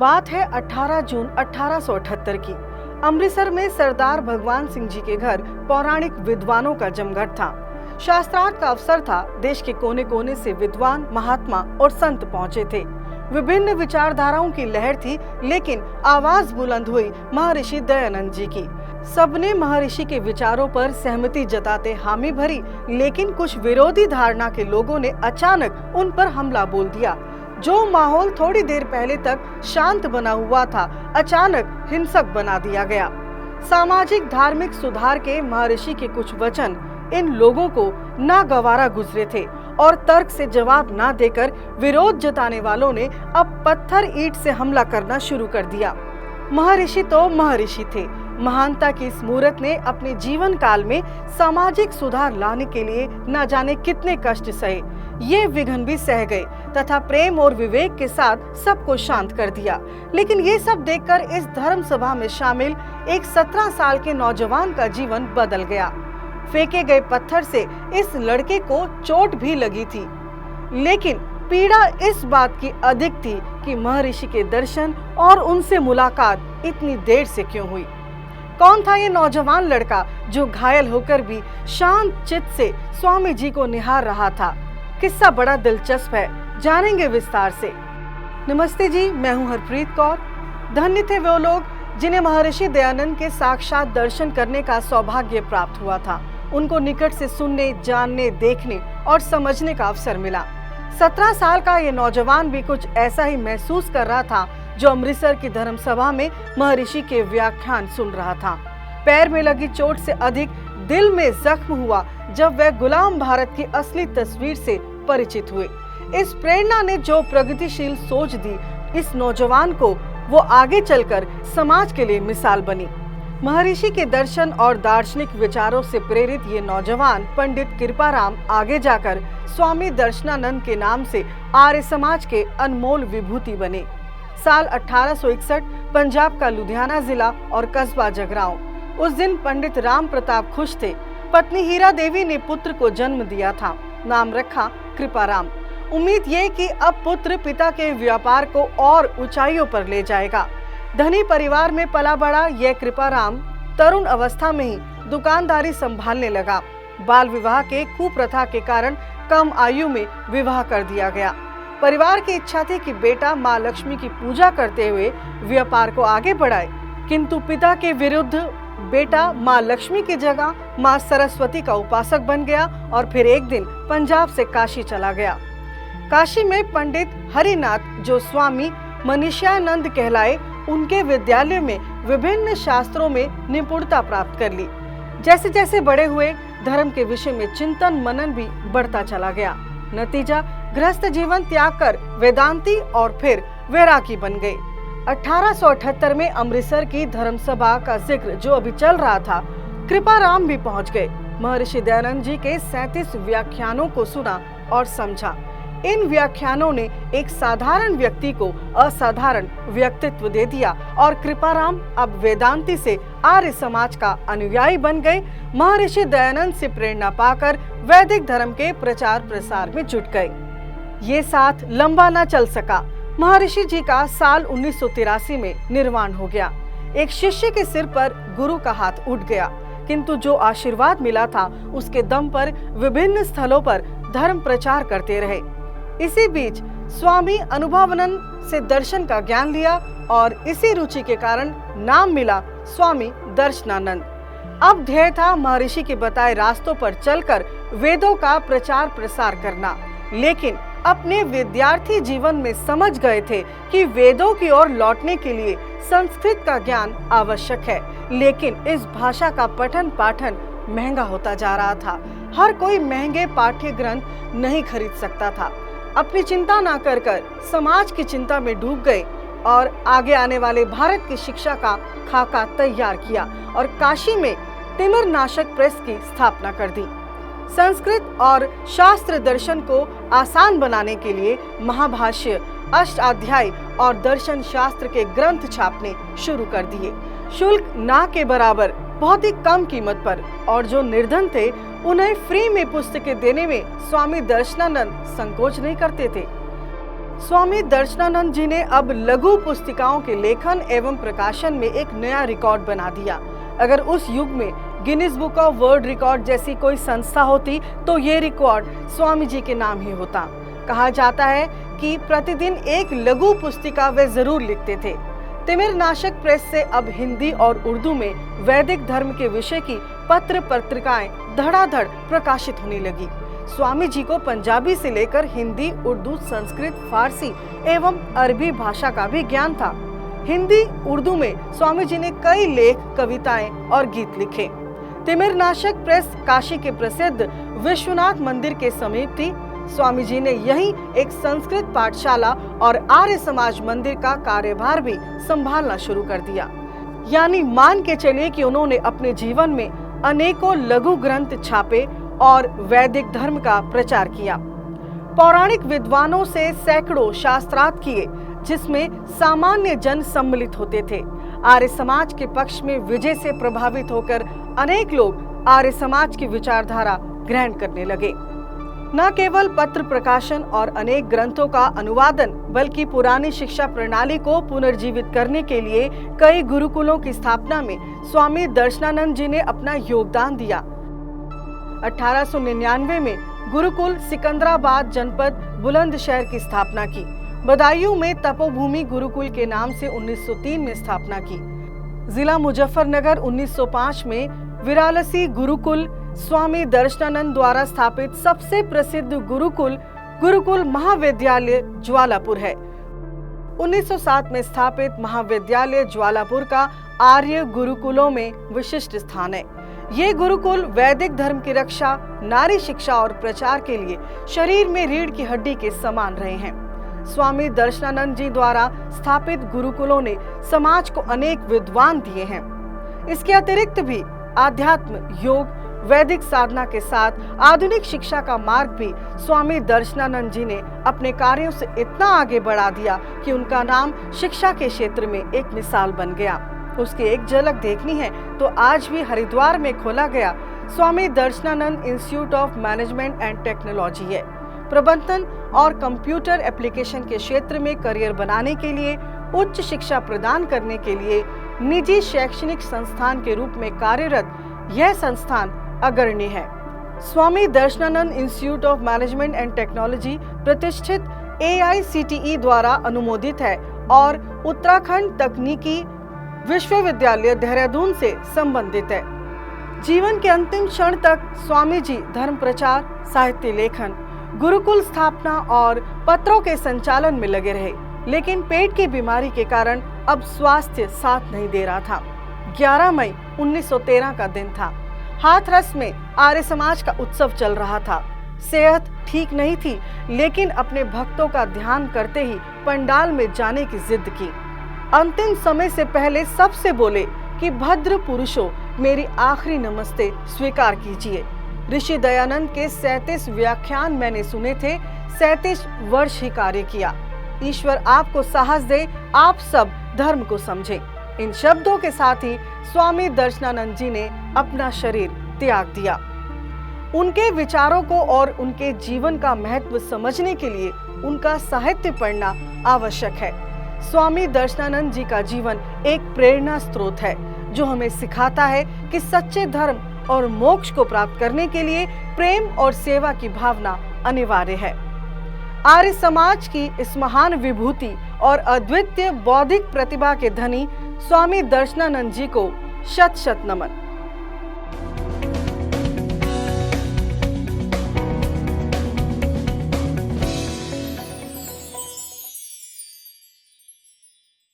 बात है 18 जून 1878 की। अमृतसर में सरदार भगवान सिंह जी के घर पौराणिक विद्वानों का जमघट था। शास्त्रार्थ का अवसर था। देश के कोने कोने से विद्वान, महात्मा और संत पहुंचे थे। विभिन्न विचारधाराओं की लहर थी, लेकिन आवाज बुलंद हुई महर्षि दयानंद जी की। सबने महर्षि के विचारों पर सहमति जताते हामी भरी, लेकिन कुछ विरोधी धारणा के लोगों ने अचानक उन पर हमला बोल दिया। जो माहौल थोड़ी देर पहले तक शांत बना हुआ था, अचानक हिंसक बना दिया गया। सामाजिक धार्मिक सुधार के महर्षि के कुछ वचन इन लोगों को नागवारा गुजरे थे और तर्क से जवाब ना देकर विरोध जताने वालों ने अब पत्थर ईंट से हमला करना शुरू कर दिया। महर्षि तो महर्षि थे। महानता की इस मूर्त ने अपने जीवन काल में सामाजिक सुधार लाने के लिए न जाने कितने कष्ट सहे। ये विघ्न भी सह गए तथा प्रेम और विवेक के साथ सबको शांत कर दिया। लेकिन ये सब देखकर इस धर्म सभा में शामिल एक 17 साल के नौजवान का जीवन बदल गया। फेंके गए पत्थर से इस लड़के को चोट भी लगी थी, लेकिन पीड़ा इस बात की अधिक थी कि महर्षि के दर्शन और उनसे मुलाकात इतनी देर से क्यों हुई। कौन था ये नौजवान लड़का जो घायल होकर भी शांत चित्त से स्वामी जी को निहार रहा था? किस्सा बड़ा दिलचस्प है, जानेंगे विस्तार से। नमस्ते जी, मैं हूँ हरप्रीत कौर। धन्य थे वो लोग जिन्हें महर्षि दयानंद के साक्षात दर्शन करने का सौभाग्य प्राप्त हुआ था। उनको निकट से सुनने, जानने, देखने और समझने का अवसर मिला। 17 साल का ये नौजवान भी कुछ ऐसा ही महसूस कर रहा था जो अमृतसर की धर्म सभा में महर्षि के व्याख्यान सुन रहा था। पैर में लगी चोट से अधिक दिल में जख्म हुआ जब वह गुलाम भारत की असली तस्वीर से परिचित हुए। इस प्रेरणा ने जो प्रगतिशील सोच दी इस नौजवान को, वो आगे चलकर समाज के लिए मिसाल बनी। महर्षि के दर्शन और दार्शनिक विचारों से प्रेरित ये नौजवान पंडित कृपाराम आगे जाकर स्वामी दर्शनानंद के नाम से आर्य समाज के अनमोल विभूति बने। साल 1861 पंजाब का लुधियाना जिला और कस्बा जगरांव। उस दिन पंडित राम प्रताप खुश थे। पत्नी हीरा देवी ने पुत्र को जन्म दिया था। नाम रखा कृपाराम। उम्मीद ये कि अब पुत्र पिता के व्यापार को और ऊंचाइयों पर ले जाएगा। धनी परिवार में पला बड़ा यह कृपाराम तरुण अवस्था में ही दुकानदारी संभालने लगा। बाल विवाह के कुप्रथा के कारण कम आयु में विवाह कर दिया गया। परिवार की इच्छा थी कि बेटा माँ लक्ष्मी की पूजा करते हुए व्यापार को आगे बढ़ाए, किंतु पिता के विरुद्ध बेटा माँ लक्ष्मी की जगह माँ सरस्वती का उपासक बन गया और फिर एक दिन पंजाब से काशी चला गया। काशी में पंडित हरिनाथ, जो स्वामी मनीषानंद कहलाए, उनके विद्यालय में विभिन्न शास्त्रों में निपुणता प्राप्त कर ली। जैसे जैसे बड़े हुए, धर्म के विषय में चिंतन मनन भी बढ़ता चला गया। नतीजा, गृहस्थ जीवन त्याग कर वेदांती और फिर वैरागी बन गए। 1878 में अमृतसर की धर्म सभा का जिक्र जो अभी चल रहा था, कृपाराम भी पहुंच गए। महर्षि दयानंद जी के 37 व्याख्यानों को सुना और समझा। इन व्याख्यानों ने एक साधारण व्यक्ति को असाधारण व्यक्तित्व दे दिया और कृपाराम अब वेदांती से आर्य समाज का अनुयायी बन गए। महर्षि दयानंद से प्रेरणा पाकर वैदिक धर्म के प्रचार प्रसार में जुट गए। ये साथ लंबा न चल सका। महर्षि जी का साल 1983 में निर्वाण हो गया। एक शिष्य के सिर पर गुरु का हाथ उठ गया, किंतु जो आशीर्वाद मिला था उसके दम पर विभिन्न स्थलों पर धर्म प्रचार करते रहे। इसी बीच स्वामी अनुभवानंद से दर्शन का ज्ञान लिया और इसी रुचि के कारण नाम मिला स्वामी दर्शनानंद। अब ध्येय था महर्षि के बताए रास्तों पर चलकर वेदों का प्रचार प्रसार करना। लेकिन अपने विद्यार्थी जीवन में समझ गए थे कि वेदों की ओर लौटने के लिए संस्कृत का ज्ञान आवश्यक है, लेकिन इस भाषा का पठन पाठन महंगा होता जा रहा था। हर कोई महंगे पाठ्य ग्रंथ नहीं खरीद सकता था। अपनी चिंता ना कर समाज की चिंता में डूब गए और आगे आने वाले भारत की शिक्षा का खाका तैयार किया और काशी में तिमिरनाशक प्रेस की स्थापना कर दी। संस्कृत और शास्त्र दर्शन को आसान बनाने के लिए महाभाष्य, अष्टाध्यायी और दर्शन शास्त्र के ग्रंथ छापने शुरू कर दिए। शुल्क ना के बराबर, बहुत ही कम कीमत पर, और जो निर्धन थे उन्हें फ्री में पुस्तकें देने में स्वामी दर्शनानंद संकोच नहीं करते थे। स्वामी दर्शनानंद जी ने अब लघु पुस्तिकाओं के लेखन एवं प्रकाशन में एक नया रिकॉर्ड बना दिया। अगर उस युग में Guinness book of world record जैसी कोई संस्था होती तो ये रिकॉर्ड स्वामी जी के नाम ही होता। कहा जाता है कि प्रतिदिन एक लघु पुस्तिका वे जरूर लिखते थे। तिमिरनाशक प्रेस से अब हिंदी और उर्दू में वैदिक धर्म के विषय की पत्र पत्रिकाएं धड़ाधड़ प्रकाशित होने लगी। स्वामी जी को पंजाबी से लेकर हिंदी, उर्दू, संस्कृत, फारसी एवं अरबी भाषा का भी ज्ञान था। हिंदी, उर्दू में स्वामी जी ने कई लेख, कविताएं और गीत लिखे। तिमिरनाशक प्रेस काशी के प्रसिद्ध विश्वनाथ मंदिर के समीप थी। स्वामी जी ने यहीं एक संस्कृत पाठशाला और आर्य समाज मंदिर का कार्यभार भी संभालना शुरू कर दिया। यानी मान के चलिए कि उन्होंने अपने जीवन में अनेकों लघु ग्रंथ छापे और वैदिक धर्म का प्रचार किया। पौराणिक विद्वानों से सैकड़ों शास्त्रार्थ किए, जिसमें सामान्य जन सम्मिलित होते थे। आर्य समाज के पक्ष में विजय से प्रभावित होकर अनेक लोग आर्य समाज की विचारधारा ग्रहण करने लगे। न केवल पत्र प्रकाशन और अनेक ग्रंथों का अनुवादन, बल्कि पुरानी शिक्षा प्रणाली को पुनर्जीवित करने के लिए कई गुरुकुलों की स्थापना में स्वामी दर्शनानंद जी ने अपना योगदान दिया। 1899 में गुरुकुल सिकंदराबाद जनपद बुलंदशहर की स्थापना की। बदायूं में तपोभूमि गुरुकुल के नाम से 1903 में स्थापना की। जिला मुजफ्फरनगर 1905 में विरालसी गुरुकुल स्वामी दर्शनानंद द्वारा स्थापित सबसे प्रसिद्ध गुरुकुल महाविद्यालय ज्वालापुर है। 1907 में स्थापित महाविद्यालय ज्वालापुर का आर्य गुरुकुलों में विशिष्ट स्थान है। ये गुरुकुल वैदिक धर्म की रक्षा, नारी शिक्षा और प्रचार के लिए शरीर में रीढ़ की हड्डी के समान रहे हैं। स्वामी दर्शनानंद जी द्वारा स्थापित गुरुकुलों ने समाज को अनेक विद्वान दिए हैं। इसके अतिरिक्त भी आध्यात्म, योग, वैदिक साधना के साथ आधुनिक शिक्षा का मार्ग भी स्वामी दर्शनानंद जी ने अपने कार्यों से इतना आगे बढ़ा दिया कि उनका नाम शिक्षा के क्षेत्र में एक मिसाल बन गया। उसकी एक झलक देखनी है तो आज भी हरिद्वार में खोला गया Swami Darshanand institute of management and technology है। प्रबंधन और कंप्यूटर एप्लीकेशन के क्षेत्र में करियर बनाने के लिए, उच्च शिक्षा प्रदान करने के लिए निजी शैक्षणिक संस्थान के रूप में कार्यरत यह संस्थान अग्रणी है। Swami Darshanand institute of management and technology प्रतिष्ठित AICTE द्वारा अनुमोदित है और उत्तराखंड तकनीकी विश्वविद्यालय देहरादून से संबंधित है। जीवन के अंतिम क्षण तक स्वामी जी धर्म प्रचार, साहित्य लेखन, गुरुकुल स्थापना और पत्रों के संचालन में लगे रहे, लेकिन पेट की बीमारी के कारण अब स्वास्थ्य साथ नहीं दे रहा था। 11 मई 1913 का दिन था। हाथरस में आर्य समाज का उत्सव चल रहा था। सेहत ठीक नहीं थी, लेकिन अपने भक्तों का ध्यान करते ही पंडाल में जाने की जिद की। अंतिम समय से पहले सबसे बोले कि भद्र पुरुषों, मेरी आखिरी नमस्ते स्वीकार कीजिए। ऋषि दयानंद के 37 व्याख्यान मैंने सुने थे, 37 वर्ष ही कार्य किया। ईश्वर आपको साहस दे, आप सब धर्म को समझें। इन शब्दों के साथ ही स्वामी दर्शनानंद जी ने अपना शरीर त्याग दिया। उनके विचारों को और उनके जीवन का महत्व समझने के लिए उनका साहित्य पढ़ना आवश्यक है। स्वामी दर्शनानंद जी का जीवन एक प्रेरणा स्रोत है, जो हमें सिखाता है कि सच्चे धर्म और मोक्ष को प्राप्त करने के लिए प्रेम और सेवा की भावना अनिवार्य है। आर्य समाज की इस महान विभूति और अद्वितीय बौद्धिक प्रतिभा के धनी स्वामी दर्शनानंद जी को शत शत नमन।